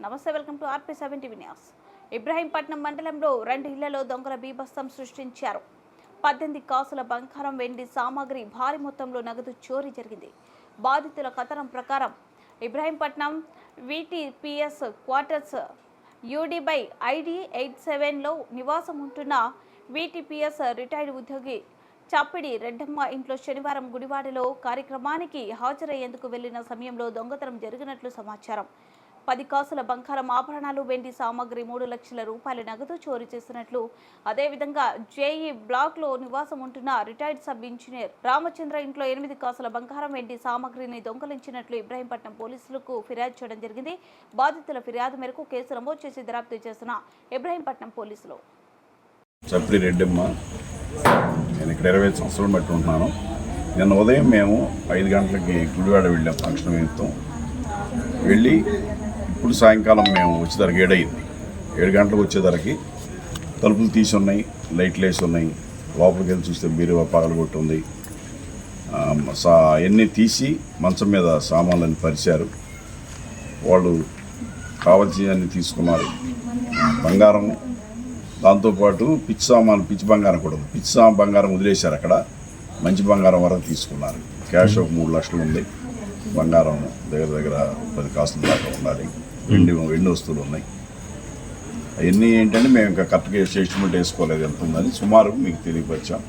నమస్తే, welcome to RP7 TV news. Ibrahimpatnam మండలంలో 2 ఇళ్లలో దొంగల బీభత్సం సృష్టించారు. 18 కాసుల బంగారం, వెండి సామాగ్రి, భారీ మొత్తంలో నగదు చోరీ జరిగింది. బాధితుల కథనం ప్రకారం ఇబ్రహీంపట్నం VTPS క్వార్టర్స్ UD/ID 87లో నివాసం ఉంటున్న VTPS రిటైర్డ్ ఉద్యోగి చప్పిడి రెడ్డమ్మ ఇంట్లో శనివారం గుడివాడలో కార్యక్రమానికి హాజరయ్యేందుకు వెళ్లిన సమయంలో దొంగతనం జరిగినట్లు సమాచారం. 10 కాసుల బంగారం ఆభరణాలు, వెండి సామాగ్రి, 3 లక్షల రూపాయల నగదు చోరీ చేసినట్లు, అదేవిధంగా JE బ్లాక్లో నివాసం ఉంటున్న రిటైర్డ్ సబ్ ఇంజనీర్ రామచంద్ర ఇంట్లో 8 కాసుల బంగారం, వెండి సామాగ్రిని దొంగలించినట్లు ఇబ్రహీంపట్నం పోలీసులకు ఫిర్యాదు చేయడం జరిగింది. బాధితుల ఫిర్యాదు మేరకు కేసు నమోదు చేసి దర్యాప్తు చేసిన ఇబ్రహీంపట్నం పోలీసులు. చప్పిడి రెడ్డమ్మ, నేను ఇక్కడ 25 సంవత్సరాలు బట్టి ఉంటున్నాను. నిన్న ఉదయం మేము 5 గంటలకి గుడివాడ వెళ్ళాం ఫంక్షన్ నిమిత్తం. వెళ్ళి ఇప్పుడు సాయంకాలం మేము వచ్చేసరికి 7 అయింది. 7 గంటలకు వచ్చేసరికి తలుపులు తీసి ఉన్నాయి, లైట్లు వేసి ఉన్నాయి. లోపలికి వెళ్ళి చూస్తే బీరువా పగలగొట్టి ఉంది. అన్నీ తీసి మంచం మీద సామాన్లన్నీ పరిచారు. వాళ్ళు కావాల్సినవన్నీ తీసుకున్నారు. బంగారం, దాంతోపాటు పిచ్చి బంగారం కూడా ఉంది. బంగారం వదిలేశారు అక్కడ. మంచి బంగారం వరకు తీసుకున్నారు. క్యాష్ ఒక 3 లక్షలు ఉంది. బంగారం దగ్గర 10 కాసుల దాకా ఉండాలి. వెండి వస్తువులు ఉన్నాయి. అవన్నీ ఏంటంటే మేము ఇంకా కరెక్ట్గా స్టేట్మెంట్ వేసుకోలేదు ఎంత ఉందని సుమారు మీకు తెలియపరిచాం.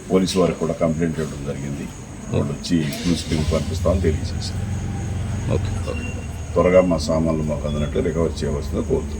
పోలీసు వారికి కూడా కంప్లైంట్ ఇవ్వడం జరిగింది. వాళ్ళు వచ్చి ప్రిన్సిపల్కి పంపిస్తామని తెలియజేశారు. త్వరగా మా సామాన్లు మాకు అందినట్టు రికవర్ చేయవలసిందిగా కోరుతున్నాం.